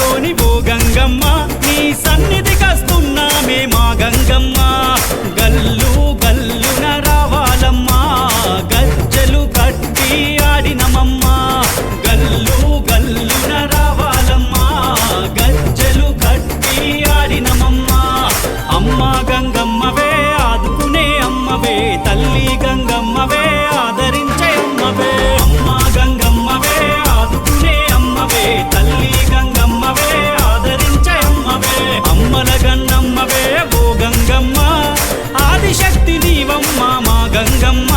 గంగలోని ఓ గంగమ్మ నీ సన్నిధి కస్తున్నామే మా గంగమ్మ గల్లు గల్లున రావాలమ్మా గజ్జలు కట్టి ఆడినమమ్మా గల్లు గల్లున రావాలమ్మా గజ్జలు కట్టి ఆడినమమ్మా అమ్మ గంగమ్మవే ఆదుకునే అమ్మవే తల్లి గంగమ్మవే ఆదరించే అమ్మవే అమ్మ గంగమ్మవే ఆదుకునే అమ్మవే తల్లి గంగమ్మవే ఆదరించే అమ్మవే అమ్మల గన్నమ్మవే ఓ గంగమ్మ ఆదిశక్తి నీవమ్మ మా గంగమ్మ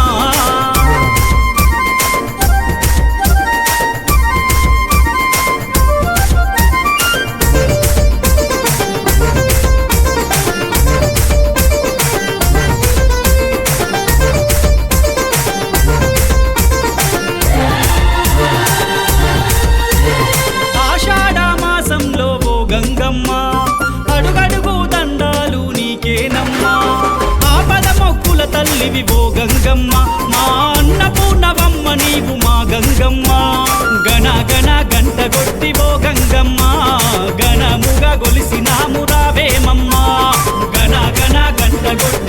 గంగమ్మ అడుగడుగు దండాలు నీకేనమ్మా ఆపద మొక్కుల తల్లివి ఓ గంగమ్మ మా అన్నపూర్ణవమ్మ నీవు మా గంగమ్మ గణ గణ గంట కొట్టి ఓ గంగమ్మ గణముగా గొలిసినాము రావేమమ్మా గణ గణ గంట కొట్టి